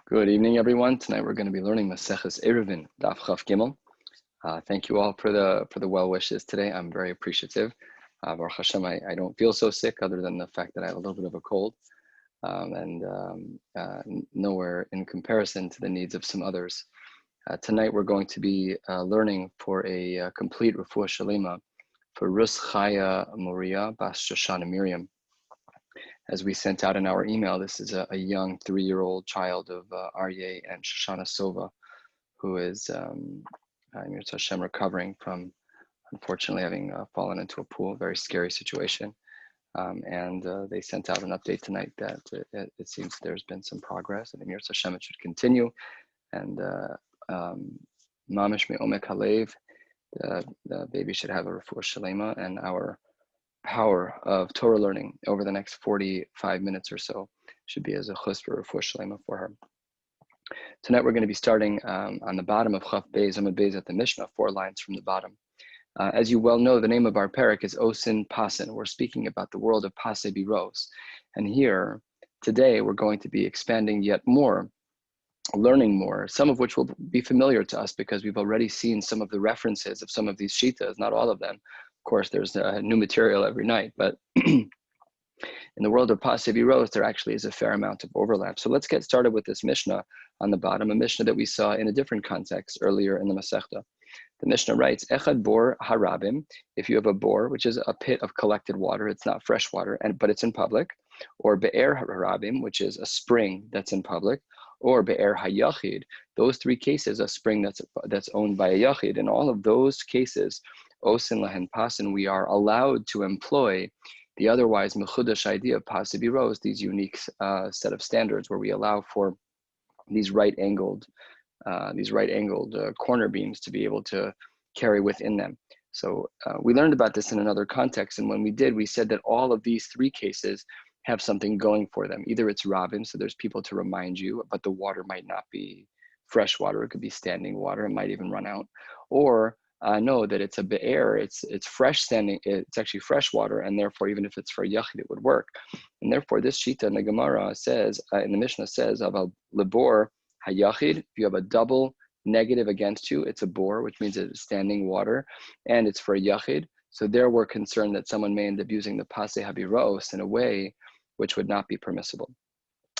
Good evening, everyone. Tonight we're going to be learning Maseches Eruvin, Daf Chaf Gimel. Thank you all for the well wishes today. I'm very appreciative. Baruch Hashem, I don't feel so sick, other than the fact that I have a little bit of a cold, nowhere in comparison to the needs of some others. Tonight we're going to be learning for a complete refuah shalema for Rus Chaya Moria Bas Shoshana Miriam. As we sent out in our email, this is a young 3-year-old child of Aryeh and Shoshana Sova, who is Hashem recovering from, unfortunately, having fallen into a pool. Very scary situation. They sent out an update tonight that it seems there's been some progress, and Emir Hashem, it should continue. And Mamish Me'omek Halev, the baby should have a refuah shalema, and our power of Torah learning over the next 45 minutes or so should be as a chus for refuah shalema for her. Tonight we're going to be starting on the bottom of Chaf Beis, Amud Beis at the Mishnah, 4 lines from the bottom. As you well know, the name of our parak is Osin Pasin. We're speaking about the world of Pasei Biros. And here, today, we're going to be expanding yet more, learning more, some of which will be familiar to us because we've already seen some of the references of some of these shitas, not all of them. Of course, there's new material every night, but in the world of Pasei Biros, there actually is a fair amount of overlap. So let's get started with this Mishnah on the bottom, a Mishnah that we saw in a different context earlier in the Masechta. The Mishnah writes, Echad bor harabim, if you have a bore, which is a pit of collected water, it's not fresh water, but it's in public, or be'er harabim, which is a spring that's in public, or be'er hayachid, those 3 cases, a spring that's owned by a yachid. In all of those cases, osin lahen pasin, we are allowed to employ the otherwise mechudash idea of Pasei Biros, these unique set of standards where we allow for these right-angled corner beams to be able to carry within them. So we learned about this in another context, and when we did, we said that all of these 3 cases have something going for them. Either it's Rabbi, so there's people to remind you, but the water might not be fresh water, it could be standing water, it might even run out, or know that it's a be'er, it's fresh standing, it's actually fresh water, and therefore even if it's for yachid, it would work. And therefore this shita in the Gemara says, in the Mishnah says, about lebor hayachid, if you have a double negative against you, it's a bor, which means it's standing water, and it's for a yachid. So there we're concerned that someone may end up using the Pasei Habiros in a way which would not be permissible.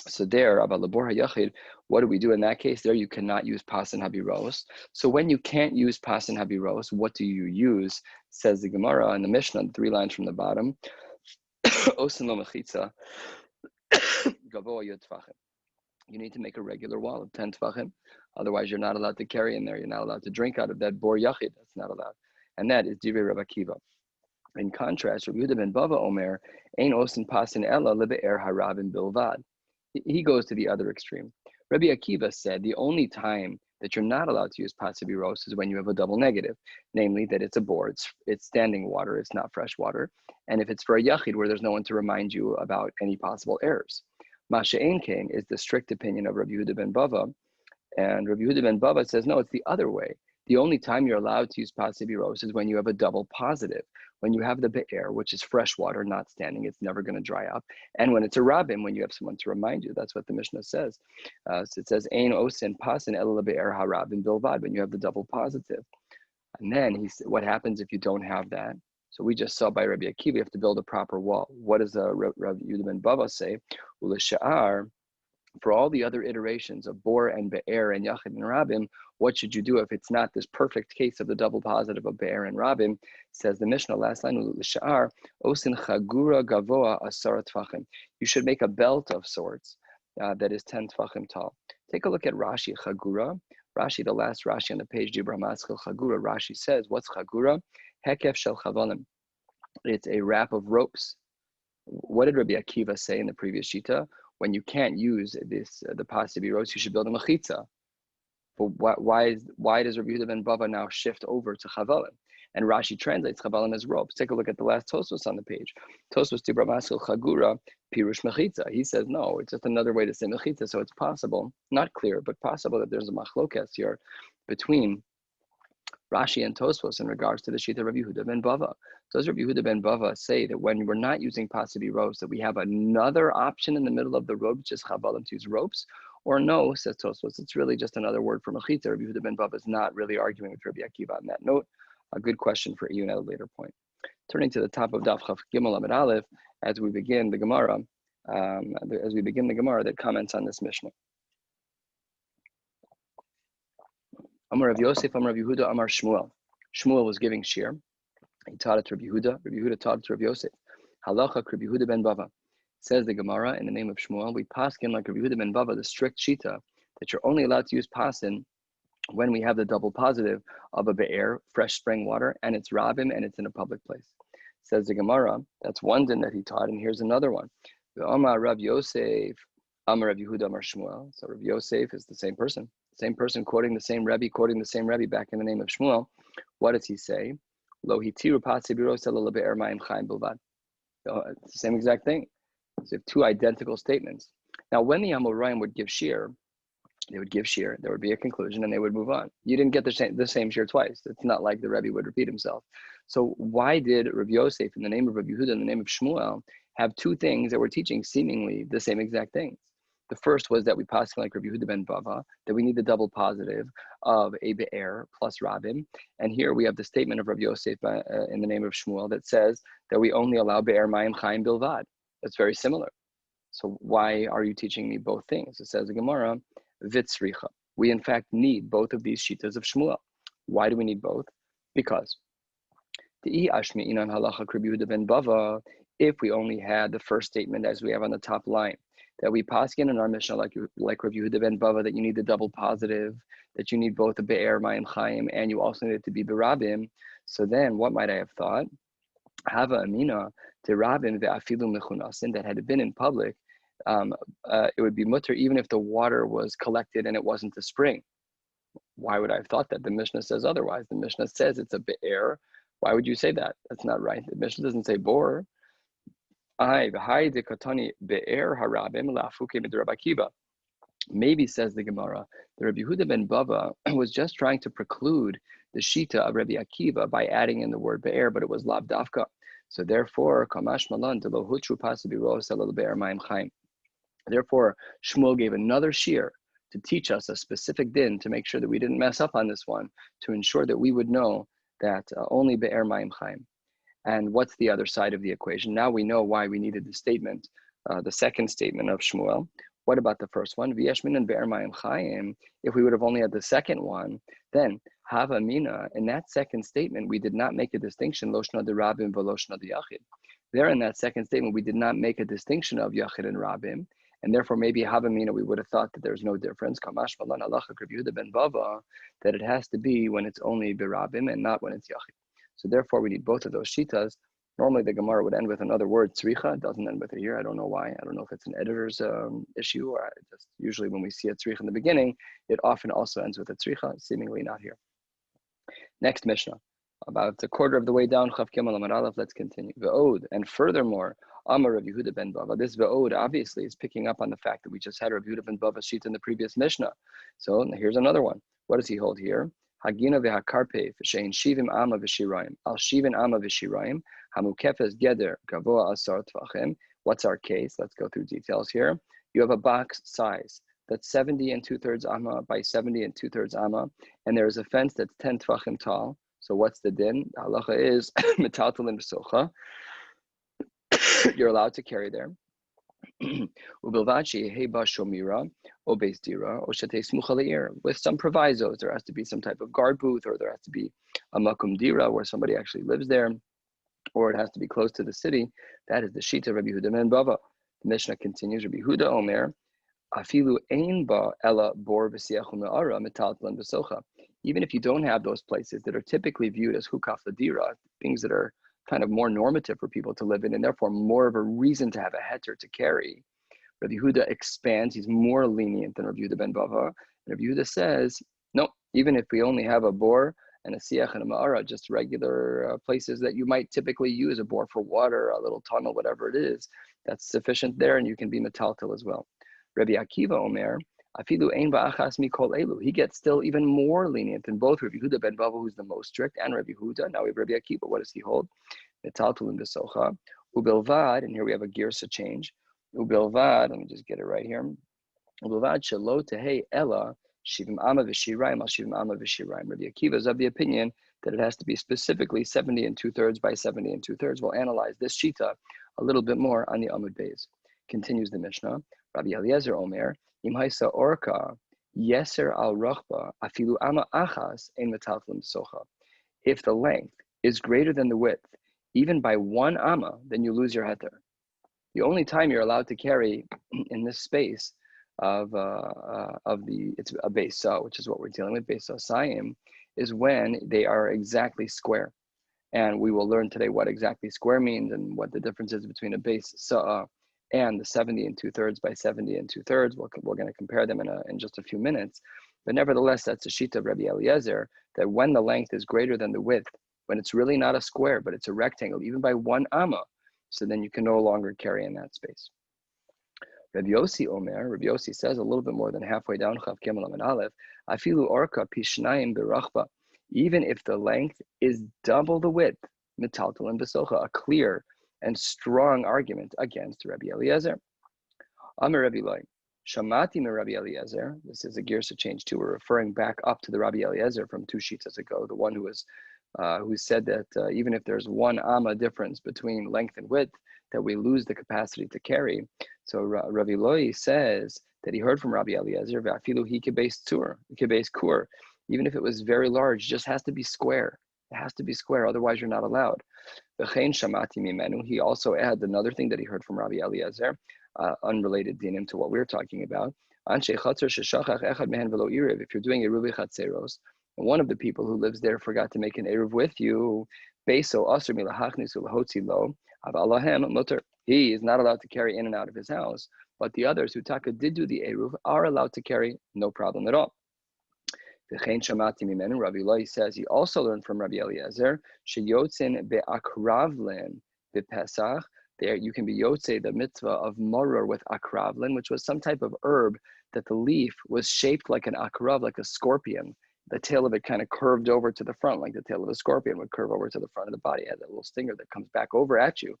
So there, about labor hayachid, what do we do in that case? There you cannot use pasin habiros. So when you can't use pasin habiros, what do you use? Says the Gemara in the Mishnah, 3 lines from the bottom. Osin lo mechitza, gavoa yud tfachim. You need to make a regular wall of 10 tfachim. Otherwise, you're not allowed to carry in there. You're not allowed to drink out of that bor yachid. That's not allowed. And that is divrei Rabbi Akiva. In contrast, Rabbi Yehuda ben Bava Omer, ein osin pasin ella lebe'er harabim bilvad. He goes to the other extreme. Rabbi Akiva said the only time that you're not allowed to use Pasei Biros is when you have a double negative, namely that it's a bore, it's standing water, it's not fresh water, and if it's for a yachid where there's no one to remind you about any possible errors. Masha Ein Kain is the strict opinion of Rabbi Yehuda ben Bava, and Rabbi Yehuda ben Bava says, no, it's the other way. The only time you're allowed to use Pasei Biros is when you have a double positive. When you have the be'er, which is fresh water, not standing, it's never going to dry up. And when it's a rabim, when you have someone to remind you, that's what the Mishnah says. So it says, Ein osin pasin el be'er harabim bilvad, when you have the double positive. And then what happens if you don't have that? So we just saw by Rabbi Akiva, you have to build a proper wall. What does Rabbi Yehuda ben Bava say? Ulesha'ar, for all the other iterations of bor and be'er and yachid and rabim, what should you do if it's not this perfect case of the double positive of be'er and rabim? Says the Mishnah, last line, l'sha'ar, osin chagura gavoa asara tfachim. You should make a belt of sorts that is 10 tfachim tall. Take a look at Rashi, chagura. Rashi, the last Rashi on the page, Dibra Maskil chagura. Rashi says, what's chagura? Hekef shel chavalim. It's a wrap of ropes. What did Rabbi Akiva say in the previous shita? When you can't use this, the Pasei Biros, you should build a mechitza. But why does Rabbi Yehuda ben Bava now shift over to chavalim? And Rashi translates chavalim as ropes. Take a look at the last Tosfos on the page. Tosfos Dibra Maskil Chagura Pirush Mechitza. He says no, it's just another way to say mechitza. So it's possible, not clear, but possible that there's a machlokes here between Rashi and Tosfos in regards to the Shita Rabbi Yehuda ben Bava. Does Rabbi Yehuda ben Bava say that when we're not using Pasibi ropes, that we have another option in the middle of the rope, just Chabbalim to use ropes? Or no, says Tosfos, it's really just another word for Mechita. Rabbi Yehuda ben Bava is not really arguing with Rabbi Akiva on that note. A good question for Iyun at a later point. Turning to the top of Daf Chaf Gimel Amid Aleph, as we begin the Gemara, that comments on this Mishnah. Amar Rav Yosef, Amar Rav Yehuda, Amar Shmuel. Shmuel was giving shir. He taught it to Rabbi Yehuda. Rabbi Yehuda taught it to Rav Yosef. Halacha Rabbi Yehuda ben Bava. Says the Gemara in the name of Shmuel, we paskin like Rabbi Yehuda ben Bava, the strict shita, that you're only allowed to use pasin when we have the double positive of a be'er, fresh spring water, and it's rabim, and it's in a public place. Says the Gemara, that's one din that he taught, and here's another one. The Amar Rav Yosef, Amar Rav Yehuda, Amar Shmuel. So Rav Yosef is the same person quoting the same Rebbe back in the name of Shmuel. What does he say? Lo hitiru patzibiro sela lebe'er mayim chaim bilvad. It's the same exact thing. So you have two identical statements. Now, when the Amoraim would give shir, there would be a conclusion, and they would move on. You didn't get the same shir twice. It's not like the Rebbe would repeat himself. So why did Rav Yosef, in the name of Rav Yehuda, in the name of Shmuel, have two things that were teaching seemingly the same exact things? The first was that we passed like Rabbi Yehuda ben Bava, that we need the double positive of a be'er plus rabim. And here we have the statement of Rabbi Yosef in the name of Shmuel that says that we only allow be'er mayim chaim bilvad. That's very similar. So why are you teaching me both things? It says the Gemara, vitzricha. We in fact need both of these shitas of Shmuel. Why do we need both? Because the ashmi inan halacha Rabbi Yehuda ben Bava, if we only had the first statement as we have on the top line, that we paskin in our Mishnah like Rabbi Yehuda ben Bava, that you need the double positive, that you need both a be'er mayim chaim, and you also need it to be berabim. So then, what might I have thought? Hava amina to rabim ve'afilu mechunasin, that had it been in public, it would be mutter even if the water was collected and it wasn't a spring. Why would I have thought that? The Mishnah says otherwise. The Mishnah says it's a be'er. Why would you say that? That's not right. The Mishnah doesn't say bor. Maybe, says the Gemara, the Rabbi Yehuda ben Bava was just trying to preclude the shita of Rabbi Akiva by adding in the word be'er, but it was lav davka. So therefore, therefore, Shmuel gave another shir to teach us a specific din to make sure that we didn't mess up on this one, to ensure that we would know that only be'er mayim chaim. And what's the other side of the equation? Now we know why we needed the statement, the second statement of Shmuel. What about the first one? V'yeshmin and be'er mayim chaim. If we would have only had the second one, then hava mina. In that second statement, we did not make a distinction loshna de rabim v'loshna de yachid. There, in that second statement, we did not make a distinction of yachid and rabim, and therefore maybe hava mina we would have thought that there's no difference. Kamash malan halacha Rabbi Yehuda ben Bava, that it has to be when it's only berabim and not when it's yachid. So therefore, we need both of those shitas. Normally, the Gemara would end with another word, tzricha. It doesn't end with it here. I don't know why. I don't know if it's an editor's issue, or just usually when we see a tzricha in the beginning, it often also ends with a tzricha, seemingly not here. Next Mishnah, about a quarter of the way down, Chav Gimel Amar Aleph. Let's continue. Ve'od, and furthermore, Amar Rav Yehuda ben Bava. This ve'od obviously is picking up on the fact that we just had Rav Yehuda ben Bava sheet in the previous Mishnah. So here's another one. What does he hold here? Hagina vehakarpe v'shein shivim ama v'shirayim al shivim ama v'shirayim hamukefes geder gavoa asar tvachim. What's our case? Let's go through details here. You have a box size that's 70 2/3 amma by 70 2/3 amma, and there is a fence that's 10 tvachim tall. So what's the din? The halacha is metaltalin v'socha. You're allowed to carry there. With some provisos. There has to be some type of guard booth, or there has to be a makum dira where somebody actually lives there, or it has to be close to the city. That is the shita Rabbi Yehuda ben Bava. The Mishnah continues, Rabbi Yehuda Omer, afilu ein ba ela bor v'siachu me'ara metaltalan v'socha. Even if you don't have those places that are typically viewed as hukaf ladira, things that are kind of more normative for people to live in, and therefore more of a reason to have a heter to carry. Rabbi Yehuda expands, he's more lenient than Rabbi Yehuda ben Bava. And Rabbi Yehuda says, no, even if we only have a bor and a siach and a ma'ara, just regular places that you might typically use a bor for water, a little tunnel, whatever it is, that's sufficient there, and you can be metaltal as well. Rabbi Akiva Omer, Afilu ein ba'achas mikol elu. He gets still even more lenient than both Rabbi Yehuda ben Bava, who's the most strict, and Rabbi Yehuda. Now we have Rabbi Akiva. What does he hold? Metaltalin besocha. Ubilvad, and here we have a girsa change. Ubilvad, let me just get it right here. Ubilvad shelo tehei ella shivim ama v'shiraim al shivim ama v'shiraim. Rabbi Akiva is of the opinion that it has to be specifically 70 2/3 by 70 2/3. We'll analyze this shita a little bit more on the Amud Beis. Continues the Mishnah. Rabbi Eliezer Omer, Im haisa orka yeser al rachba afilu ama achas ein metaltalim besocha. If the length is greater than the width, even by 1 amma, then you lose your heter. The only time you're allowed to carry in this space of it's a base saw, which is what we're dealing with, base saw sayim, is when they are exactly square. And we will learn today what exactly square means and what the difference is between a base saw and the 70 2/3 by 70 2/3. We're going to compare them in just a few minutes. But nevertheless, that's a shita of Rabbi Eliezer, that when the length is greater than the width, when it's really not a square, but it's a rectangle, even by 1 amma, so then you can no longer carry in that space. Rabbi Yossi Omer, Rabbi Yossi says a little bit more than halfway down, Chav Gimel Amud Aleph, Afilu orka pishnayim berachba, even if the length is double the width, metaltalim besocha, a clear and strong argument against Rabbi Eliezer. Amar Rabbi Loi, Shamati me Rabbi Eliezer. This is a girsa change too. We're referring back up to the Rabbi Eliezer from 2 sheets ago, the one who said that even if there's 1 amma difference between length and width, that we lose the capacity to carry. So Rabbi Loi says that he heard from Rabbi Eliezer, V'afilu hi kebes kur, even if it was very large, just has to be square. It has to be square, otherwise you're not allowed. V'chein shamati mimenu. He also adds another thing that he heard from Rabbi Eliezer, unrelated dinim to what we're talking about. If you're doing Eruvi Chatzeros, and one of the people who lives there forgot to make an Eruv with you, he is not allowed to carry in and out of his house, but the others who Taka did do the Eruv are allowed to carry, no problem at all. Rabbi Loi says he also learned from Rabbi Eliezer, sheyotzin be'akravlen be'pesach. There you can be yotze, the mitzvah of maror with akravlin, which was some type of herb that the leaf was shaped like an akrav, like a scorpion. The tail of it kind of curved over to the front, like the tail of a scorpion would curve over to the front of the body. It had that little stinger that comes back over at you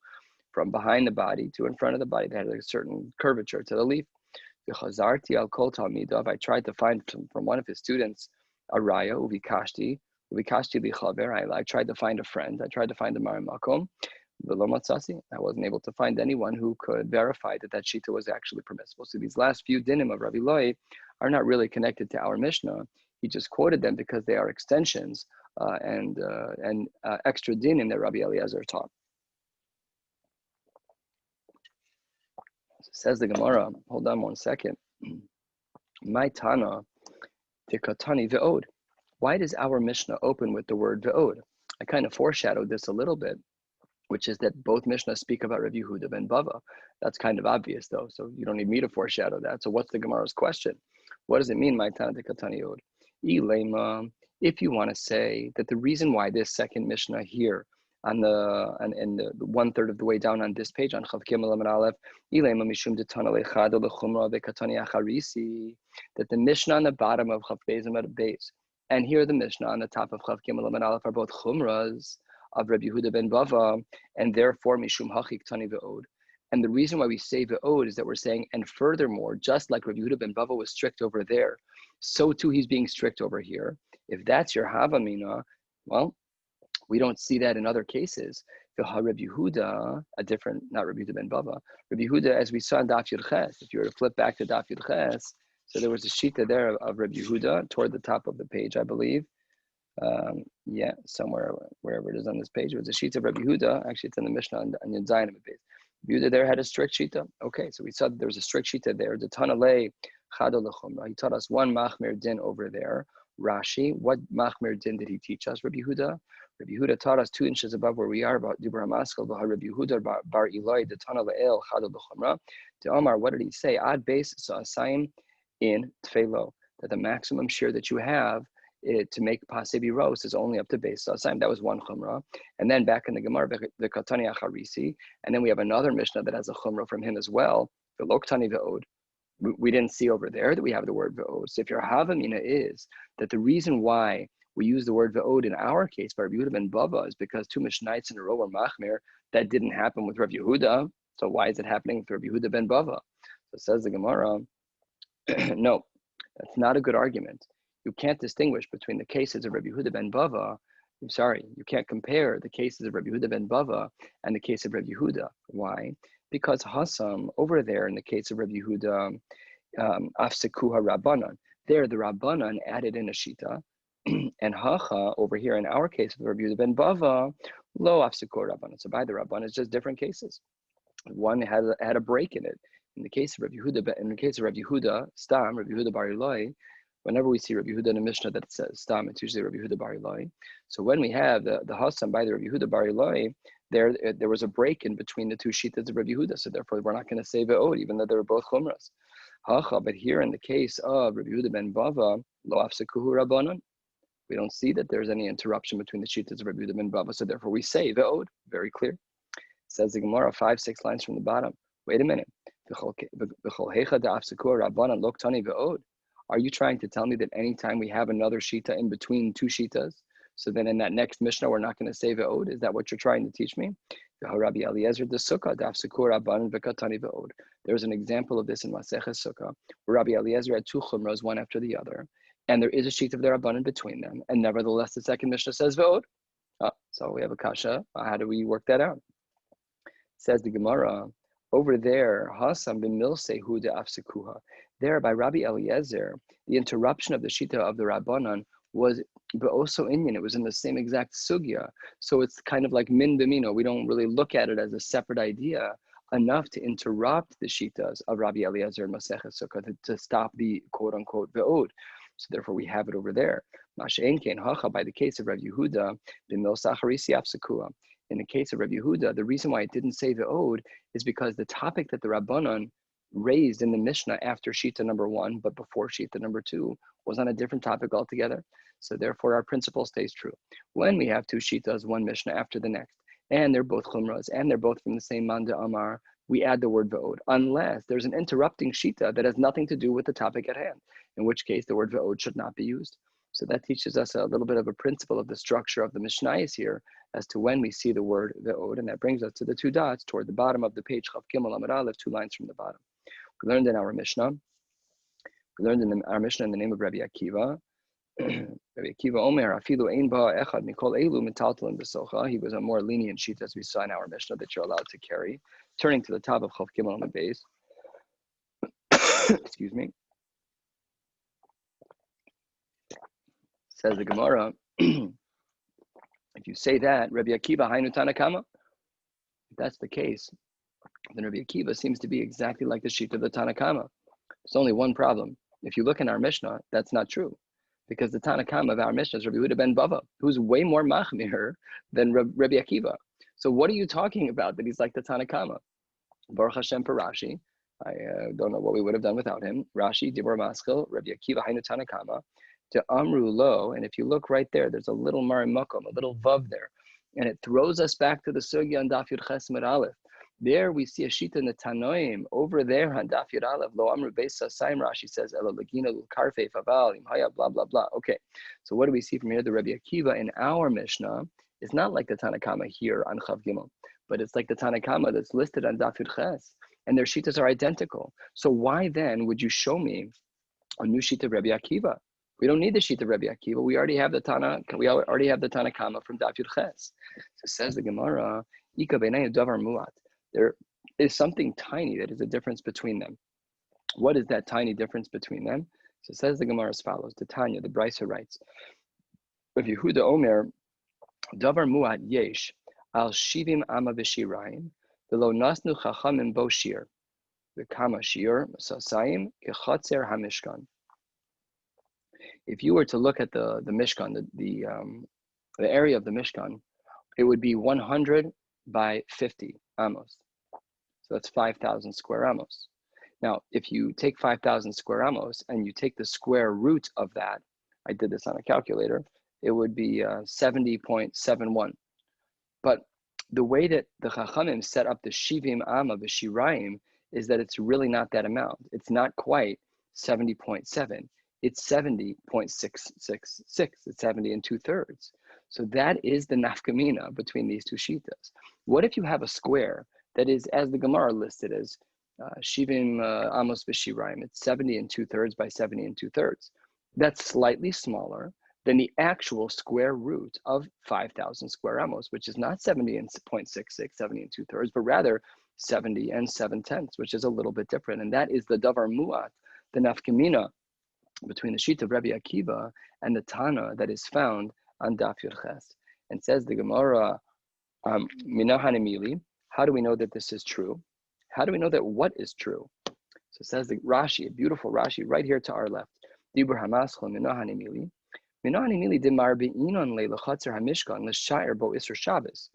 from behind the body to in front of the body. That had a certain curvature to the leaf. I tried to find from one of his students a raya, uvikashti lichaver. I tried to find a friend. I tried to find a marimakom. I wasn't able to find anyone who could verify that shita was actually permissible. So these last few dinim of Rabbi Loi are not really connected to our Mishnah. He just quoted them because they are extensions and extra dinim that Rabbi Eliezer taught. Says the Gemara, hold on one second. My Tana, Tikatani ve'od. Why does our Mishnah open with the word ve'od? I kind of foreshadowed this a little bit, which is that both Mishnahs speak about Rabbi Yehuda ben Bava. That's kind of obvious though, so you don't need me to foreshadow that. So what's the Gemara's question? What does it mean, my Tana Tikatani ve'od? If you want to say that the reason why this second Mishnah here on the 1/3 of the way down on this page on Chav Gimel Amud Aleph, that the Mishnah on the bottom of Chav Beis Amud Beis and here the Mishnah on the top of Chav Gimel Amud Aleph are both chumras of Rabbi Yehuda ben Bava, and therefore mishum hachik tani ve'od. And the reason why we say ve'od is that we're saying, and furthermore, just like Rabbi Yehuda ben Bava was strict over there, so too he's being strict over here. If that's your havamina, well, we don't see that in other cases. Rabbi Yehuda, not Rabbi Yehuda ben Bava, Rabbi Yehuda, as we saw in Daf Yud Ches, if you were to flip back to Daf Yud Ches, so there was a shita there of Rabbi Yehuda toward the top of the page, I believe. Somewhere, wherever it is on this page, it was a shita of Rabbi Yehuda. Actually, it's in the Mishnah on Yud Zayin Amud Beis. Rabbi Yehuda there had a strict shita. Okay, so we saw that there was a strict shita there. The Tanalei Chado Lechumra. He taught us one machmir din over there. Rashi, what machmir din did he teach us? Rabbi Yehuda. Rabbi Yehuda taught us 2 inches above where we are about Dibur HaMaskal, Rabbi Yehuda bar Eloi, the Tana Le'el, Chado L'Chumra. To Omar, what did he say? Ad base sa'asayim in Tfelo, that the maximum share that you have to make Pasebi roast is only up to base sa'asayim. That was one Chumra. And then back in the Gemara, the Katani Acharisi, and then we have another Mishnah that has a Chumra from him as well, the Loktani Ve'od. we didn't see over there that we have the word ve'od. So if your havamina is that the reason why we use the word ve'od in our case by Rabbi Yehuda ben Bava is because two Mishnayos in a row were machmir, that didn't happen with Rabbi Yehuda. So why is it happening with Rabbi Yehuda ben Bava? So says the Gemara, no, that's not a good argument. You can't distinguish between the cases of Rabbi Yehuda ben Bava. I'm sorry, you can't compare the cases of Rabbi Yehuda ben Bava and the case of Rabbi Yehuda. Why? Because Hassam, over there in the case of Rabbi Yehuda, Afsekuha Rabbanan, there the Rabbanan added in a Shita, and Hacha, over here in our case of Rabbi Yehuda ben Bava, Lo Afsekuha Rabbanan. So by the Rabbanan, it's just different cases. One had a break in it. In the case of Rabbi Yehuda, Stam, Rabbi Yehuda Bar Ilai, whenever we see Rabbi Yehuda in a Mishnah that says Stam, it's usually Rabbi Yehuda Bar Ilai. So when we have the Hassam by the Rabbi Yehuda Bar Ilai, there was a break in between the two shitas of Rabbi Yehuda, so therefore we're not going to say ve'od, even though they were both chumras. Hacha, but here in the case of Rabbi Yehuda ben Bava, lo afsekuhu rabbanon, we don't see that there's any interruption between the shitas of Rabbi Yehuda ben Bava, so therefore we say ve'od, very clear. Says the Gemara 5-6 lines from the bottom. Wait a minute. Are you trying to tell me that anytime we have another shita in between two shitas, so then in that next Mishnah we're not going to say ve'od? Is that what you're trying to teach me? There's an example of this in Maseches Sukkah, where Rabbi Eliezer had two chumras, one after the other, and there is a sheet of their Rabbanan between them, and nevertheless the second Mishnah says ve'od. So we have a kasha. How do we work that out? Says the Gemara, over there, Hasam bin Milsei hu de afsekuha. There by Rabbi Eliezer, the interruption of the shita of the Rabbanan was also Inyan. It was in the same exact sugya. So it's kind of like min b'mino. We don't really look at it as a separate idea enough to interrupt the shitas of Rabbi Eliezer and Maseches Sukkah to stop the quote unquote ve'od. So therefore we have it over there. Masha'en kein hacha, by the case of Rabbi Yehuda, bin Milsei harisi afsekuha. In the case of Rabbi Yehuda, the reason why it didn't say ve'od is because the topic that the Rabbanan raised in the Mishnah after Shita number 1, but before Shita number 2, was on a different topic altogether. So therefore, our principle stays true. When we have two Shitas, one Mishnah after the next, and they're both Chumras, and they're both from the same Manda Amar, we add the word ve'od, unless there's an interrupting Shita that has nothing to do with the topic at hand, in which case the word ve'od should not be used. So that teaches us a little bit of a principle of the structure of the Mishnayos here as to when we see the word ve'od, and that brings us to the two dots toward the bottom of the page, Chav Gimel Amud Aleph, 2 lines from the bottom. We learned in our Mishnah, in the name of Rabbi Akiva, Rabbi Akiva Omer, Afilu Ein Ba Echad Mikol Elu Metaltalin B'Socha. He was a more lenient sheet, as we saw in our Mishnah, that you're allowed to carry. Turning to the top of Chav Gimel on the base. Excuse me. Says the Gemara, if you say that, Rabbi Akiva Hainu Tanakama, if that's the case, then Rabbi Akiva seems to be exactly like the sheet of the Tanakama. There's only one problem. If you look in our Mishnah, that's not true. Because the Tanakama of our Mishnah is Rabbi Yehuda ben Bava, who's way more machmir than Rabbi Akiva. So what are you talking about that he's like the Tanakama? Baruch Hashem for Rashi. I don't know what we would have done without him. Rashi, Dibor Maskil, Rabbi Akiva Hainu Tanakama. To Amru Lo, and if you look right there, there's a little Marim Makom, a little Vav there, and it throws us back to the Sugya on Daf Yud Ches Amud Aleph. There we see a Shita in the Tanoim. Over there on Daf Yud Aleph, Lo Amru Beis Saim, Rashi says, Elo Lagina Lul Karfe Faval Im Haya blah blah blah. Okay, so what do we see from here? The Rabbi Akiva in our Mishnah is not like the Tanakama here on Chav Gimel, but it's like the Tanakama that's listed on Daf Yud Ches, and their Shitas are identical. So why then would you show me a new Shita of Rabbi Akiva? We don't need the sheet of Rabbi Akiva. We already have the Tanakama from Daf Yud Ches. So says the Gemara, Ika b'nei davar muat. There is something tiny that is a difference between them. What is that tiny difference between them? So says the Gemara as follows. The Tanya, the Brisa writes, Rav Yehuda Omer, davar muat yesh al shivim ama v'shirayim v'lo nasnu chachamim bo shir v'kama shir sasayim kechatzer hamishkan. If you were to look at the Mishkan, the area of the Mishkan, it would be 100 by 50 amos. So that's 5,000 square amos. Now, if you take 5,000 square amos and you take the square root of that, I did this on a calculator, it would be 70.71. But the way that the Chachamim set up the Shivim Amma, the Shirayim, is that it's really not that amount. It's not quite 70.7. It's 70.666. It's 70 and 2/3. So that is the nafkamina between these two shitas. What if you have a square that is, as the Gemara listed as Shivim Amos B'Shiraim, it's 70 and 2/3 by 70 and 2/3. That's slightly smaller than the actual square root of 5,000 square amos, which is not 70 and 0.66, 70 and 2/3, but rather 70 and 7/10, which is a little bit different. And that is the davar mu'at, the nafkamina between the sheet of Rabbi Akiva and the Tana that is found on Daf Yud Ches. And says the Gemara, Minahanimili, how do we know that this is true? How do we know that what is true? So it says the Rashi, a beautiful Rashi right here to our left. Dibur Hamaschol Minahanimili. Minahanimili dimar be'inon le'lechatzer hamishkan l'shair bo isur Shabbos.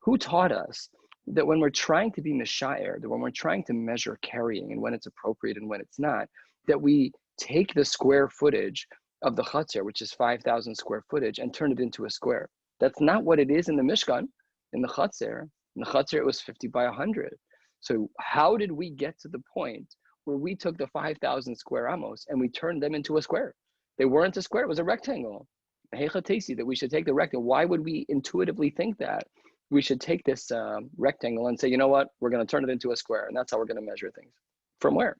Who taught us that when we're trying to be mishair, that when we're trying to measure carrying and when it's appropriate and when it's not, that we take the square footage of the Chatzar, which is 5,000 square footage, and turn it into a square? That's not what it is in the Mishkan, in the Chatzar. In the Chatzar, it was 50 by 100. So how did we get to the point where we took the 5,000 square amos and we turned them into a square? They weren't a square, it was a rectangle. That we should take the rectangle. Why would we intuitively think that we should take this rectangle and say, you know what, we're going to turn it into a square, and that's how we're going to measure things? From where?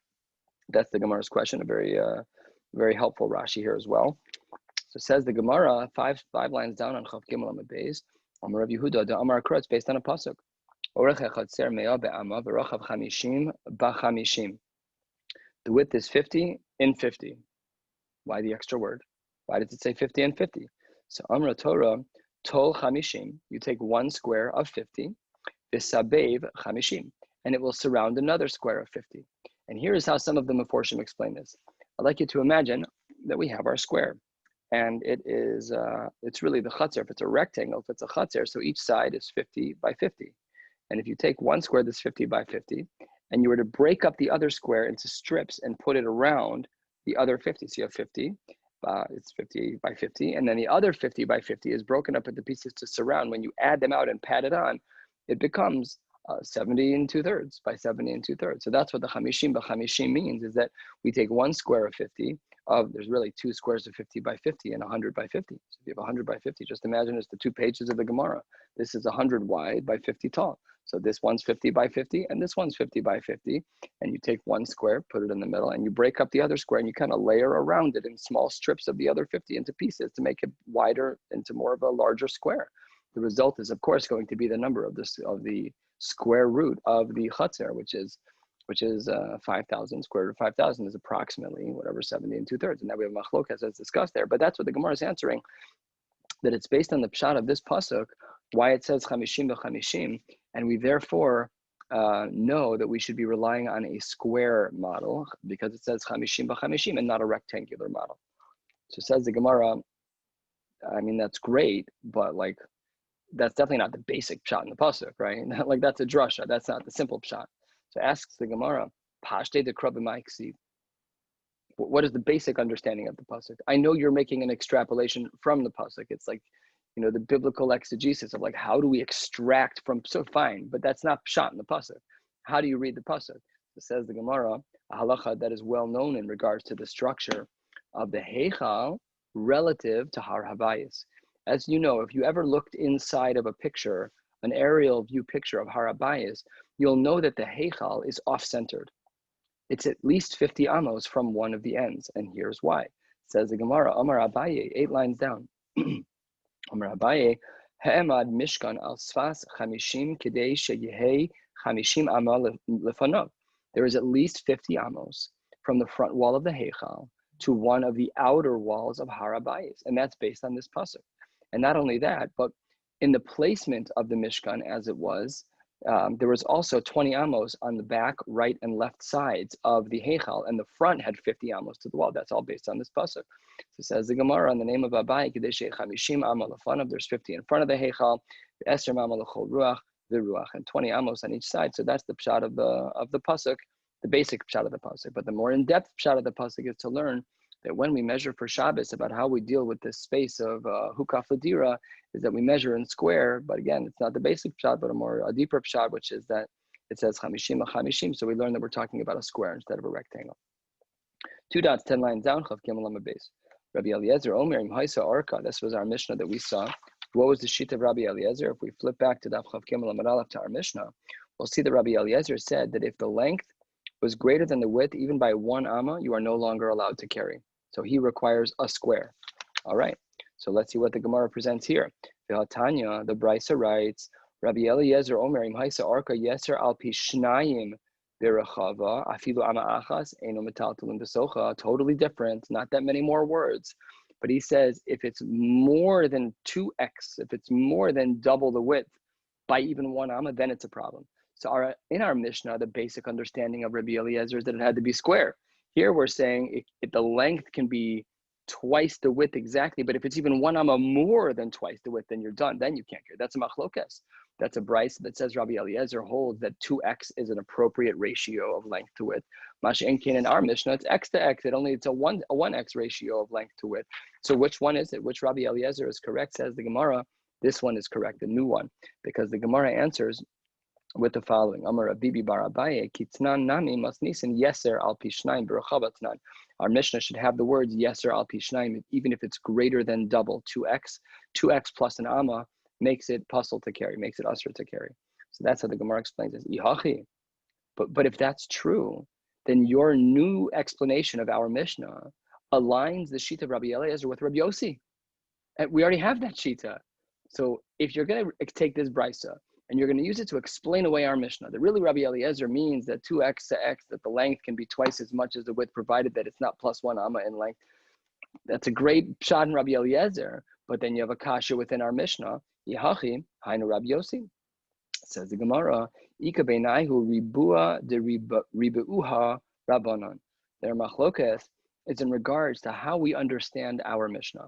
That's the Gemara's question, a very helpful Rashi here as well. So it says the Gemara, five lines down on Chav Gimel Amud Beis, Amar Rav Yehuda, the Amar Krutz, based on a pasuk. Orech echatzer me'ah be'ama v'rochav chamishim b'chamishim. The width is 50 in 50. Why the extra word? Why does it say 50 and 50? So Amra Torah, tol chamishim, you take one square of 50, v'sabev chamishim, and it will surround another square of 50. And here is how some of the Meforshim explain this. I'd like you to imagine that we have our square, and it's really the chatzar. If it's a rectangle, if it's a chatzar, so each side is 50 by 50. And if you take one square that's 50 by 50, and you were to break up the other square into strips and put it around the other 50, so you have 50, it's 50 by 50, and then the other 50 by 50 is broken up into pieces to surround. When you add them out and pat it on, it becomes 70 and 2/3 by 70 and 2/3. So that's what the chamishim b'chamishim means, is that we take one square of 50, there's really two squares of 50 by 50 and 100 by 50. So if you have 100 by 50, just imagine it's the 2 pages of the Gemara. This is 100 wide by 50 tall. So this one's 50 by 50 and this one's 50 by 50. And you take one square, put it in the middle, and you break up the other square and you kind of layer around it in small strips of the other 50 into pieces to make it wider into more of a larger square. The result is, of course, going to be the number of the square root of the chatzar, which is 5,000. Square root of 5,000 is approximately whatever 70 and 2/3. And now we have machlokas as discussed there. But that's what the Gemara is answering, that it's based on the pshat of this pasuk, why it says chamishim b'chamishim, and we therefore know that we should be relying on a square model because it says chamishim b'chamishim and not a rectangular model. So says the Gemara, I mean, that's great, but like, that's definitely not the basic pshat in the pasuk, right? Like, that's a drasha. That's not the simple pshat. So asks the Gemara, Pashte de Krabimaiksiv. What is the basic understanding of the pasuk? I know you're making an extrapolation from the pasuk. It's like, you know, the biblical exegesis of like, how do we extract from, so fine, but that's not pshat in the pasuk. How do you read the pasuk? It says the Gemara, a halacha that is well known in regards to the structure of the heichal relative to Har Habayis. As you know, if you ever looked inside of a picture, an aerial view picture of Har Habayis, you'll know that the heichal is off-centered. It's at least 50 amos from one of the ends, and here's why. It says the Gemara, Amar Abaye, 8 lines down. Amar Abaye, Ha'emad Mishkan al Sfas Chamishim Kidei Sheyehei Chamishim Amal Lefanov. There is at least 50 amos from the front wall of the heichal to one of the outer walls of Har Habayis, and that's based on this pasuk. And not only that, but in the placement of the Mishkan as it was, there was also 20 amos on the back, right, and left sides of the heichal, and the front had 50 amos to the wall. That's all based on this pasuk. So it says the Gemara on the name of Abai, Kadeshei Chamishim Amal Lefanav. There's 50 in front of the heichal, Esher Amal Lechol Ruach, the Ruach, and 20 amos on each side. So that's the pshat of the pasuk, the basic pshat of the pasuk. But the more in-depth pshat of the pasuk is to learn that when we measure for Shabbos, about how we deal with this space of hukaf ladira, is that we measure in square. But again, it's not the basic pshat, but a deeper pshat, which is that it says chamishim chamishim, so we learn that we're talking about a square instead of a rectangle. 2 dots, 10 lines down, Chav Gimel Amud Beis. Rabbi Eliezer Omer Im Haisa Arka. This was our Mishnah that we saw. What was the sheet of Rabbi Eliezer? If we flip back to Daf Chav Gimel Amud Aleph to our Mishnah, we'll see that Rabbi Eliezer said that if the length was greater than the width, even by 1 amma, you are no longer allowed to carry. So he requires a square. All right. So let's see what the Gemara presents here. Tanya, the Brisa writes, Rabbi Eliezer Omer Im Haisa Arka Yeser Al Pi Shnayim Berachava Afilu Ama Achas Eino Metaltalin Besocha. Totally different. Not that many more words. But he says if it's more than 2x, if it's more than double the width by even 1 amma, then it's a problem. So in our Mishnah, the basic understanding of Rabbi Eliezer is that it had to be square. Here we're saying if the length can be twice the width exactly, but if it's even 1 amma more than twice the width, then you're done. Then you can't carry. That's a machlokas. That's a brisa that says Rabbi Eliezer holds that 2x is an appropriate ratio of length to width. Mashenkin in our Mishnah, it's x to x. It's a 1x ratio of length to width. So which one is it? Which Rabbi Eliezer is correct? Says the Gemara. This one is correct, the new one, because the Gemara answers with the following: Amar Abibi bar Abaye kitnan nami masnisin yeser al pishnaim b'rechavatnan. Our Mishnah should have the words yeser al pishnaim, even if it's greater than double 2x. 2x plus an amma makes it puzzle to carry, makes it usher to carry. So that's how the Gemara explains it. Ihachi. But if that's true, then your new explanation of our Mishnah aligns the shita of Rabbi Eliezer with Rabbi Yossi. And we already have that shita. So if you're going to take this brisa and you're going to use it to explain away our Mishnah, that really Rabbi Eliezer means that 2x to x, that the length can be twice as much as the width, provided that it's not plus 1 amma in length. That's a great shot in Rabbi Eliezer, but then you have a kasha within our Mishnah. Yehachi, hainu Rabbi Yossi. Says the Gemara, Ika beinaihu ribua de ribuuha rabbanon. Their machlokas is in regards to how we understand our Mishnah.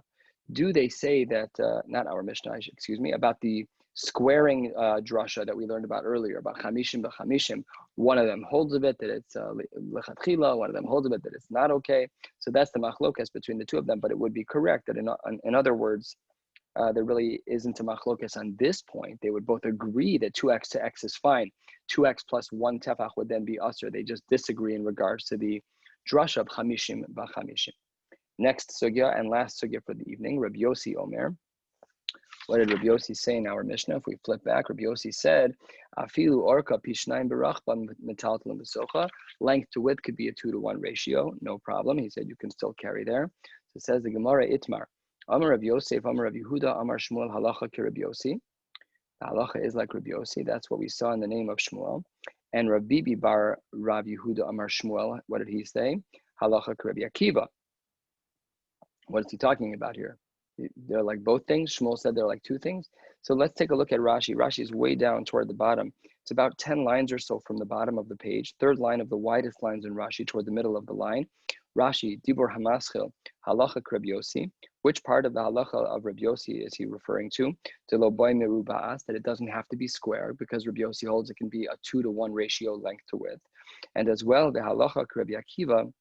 Do they say that, not our Mishnah, excuse me, about the squaring drasha that we learned about earlier, about chamishim b'chamishim? One of them holds of it that it's lechatchila, one of them holds of it that it's not okay. So that's the machlokas between the two of them, but it would be correct that in other words, there really isn't a machlokas on this point. They would both agree that 2x to x is fine. 2x plus 1 tefach would then be usher. They just disagree in regards to the drasha of chamishim b'chamishim. Next sugya and last sugya for the evening, Rabbi Yossi Omer. What did Rabbi Yossi say in our Mishnah? If we flip back, Rabbi Yossi said, Afilu orka pishnayim berachba metaltalim b'socha. Length to width could be a 2-to-1 ratio, no problem. He said you can still carry there. So it says the Gemara Itmar. Amar Rabbi Yosef, Amar Rabbi Yehuda, Amar Shmuel, halacha ki Rabbi Yossi. The halacha is like Rabbi Yossi. That's what we saw in the name of Shmuel. And Rabbi bar Rabbi Yehuda, Amar Shmuel, what did he say? Halacha ki Rabbi Akiva. What is he talking about here? They're like both things. Shmuel said they're like two things. So let's take a look at Rashi. Rashi is way down toward the bottom. It's about 10 lines or so from the bottom of the page. Third line of the widest lines in Rashi toward the middle of the line. Rashi, Dibur Hamaschil, halacha Rabbi Yossi. Which part of the halacha of Rabbi Yossi is he referring to? To lo boy meruba'as, that it doesn't have to be square, because Rabbi Yossi holds it can be a 2-to-1 ratio length to width. And as well, the halacha Rabbi Akiva,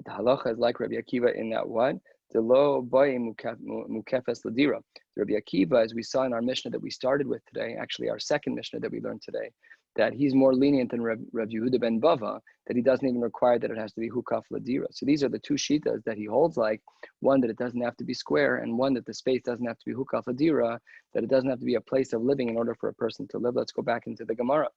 the halacha is like Rabbi Akiva in that what? The lo boy mukefes ladira. Rabbi Akiva, as we saw in our Mishnah that we started with today, actually our second Mishnah that we learned today, that he's more lenient than Rabbi Yehuda ben Bava, that he doesn't even require that it has to be hukaf ladira. So these are the two shitas that he holds like, one that it doesn't have to be square, and one that the space doesn't have to be hukaf ladira, that it doesn't have to be a place of living in order for a person to live. Let's go back into the Gemara.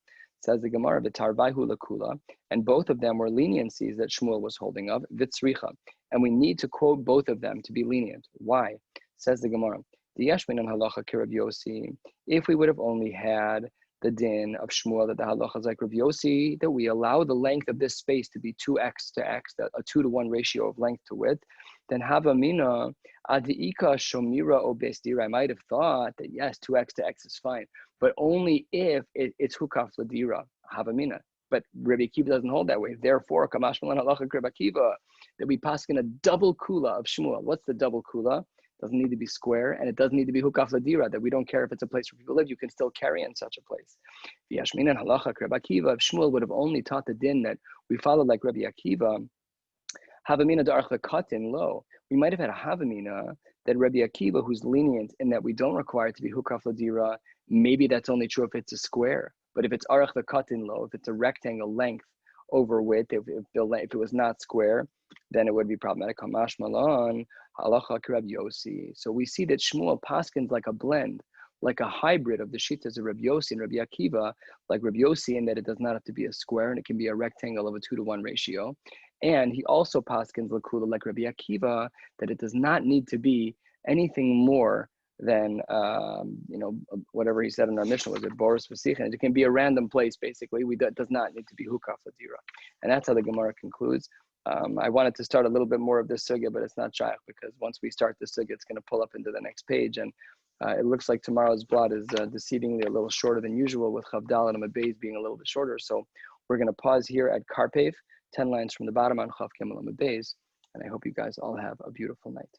Says the Gemara, v'tarvaihu lakula, and both of them were leniencies that Shmuel was holding of, vitzricha, and we need to quote both of them to be lenient. Why? Says the Gemara, Yashminan halacha ki Rabbi Yossi. If we would have only had the din of Shmuel that the halacha is like Rabbi Yossi, that we allow the length of this space to be 2x to x, that a 2-to-1 ratio of length to width, then havamina adiika shomira o bestira. I might have thought that yes, 2x to x is fine, but only if it's hukaf ladira, havamina. But Rabbi Akiva doesn't hold that way. Therefore, kamashmalan halacha Rabbi Akiva, that we paskin a double kula of Shmuel. What's the double kula? Doesn't need to be square, and it doesn't need to be hukaf ladira, that we don't care if it's a place where people live, you can still carry in such a place. V'yashminan halacha Rabbi Akiva, if Shmuel would have only taught the din that we followed like Rabbi Akiva, havamina d'archa katin lo, we might have had a havamina that Rabbi Akiva, who's lenient in that we don't require it to be hukaf ladira, maybe that's only true if it's a square. But if it's arach v'katin lo, if it's a rectangle length over width, if it was not square, then it would be problematic. Hamash malon halacha Rabbi Yossi. So we see that Shmuel paskins like a blend, like a hybrid of the shittas of Rabbi Yossi and Rabbi Akiva, like Rabbi Yossi, in that it does not have to be a square and it can be a rectangle of a 2-to-1 ratio. And he also paskins lakula like Rabbi Akiva, that it does not need to be anything more than whatever he said in our mission, was it Boris Vasichin? It can be a random place, basically. That does not need to be hukaf ladira. And that's how the Gemara concludes. I wanted to start a little bit more of this sugya, but it's not shaykh, because once we start the sugya, it's going to pull up into the next page. And it looks like tomorrow's blot is deceivingly a little shorter than usual, with Chavdal and Amabeis being a little bit shorter. So we're going to pause here at Karpev, 10 lines from the bottom on Chav Gimel Amabeis. And I hope you guys all have a beautiful night.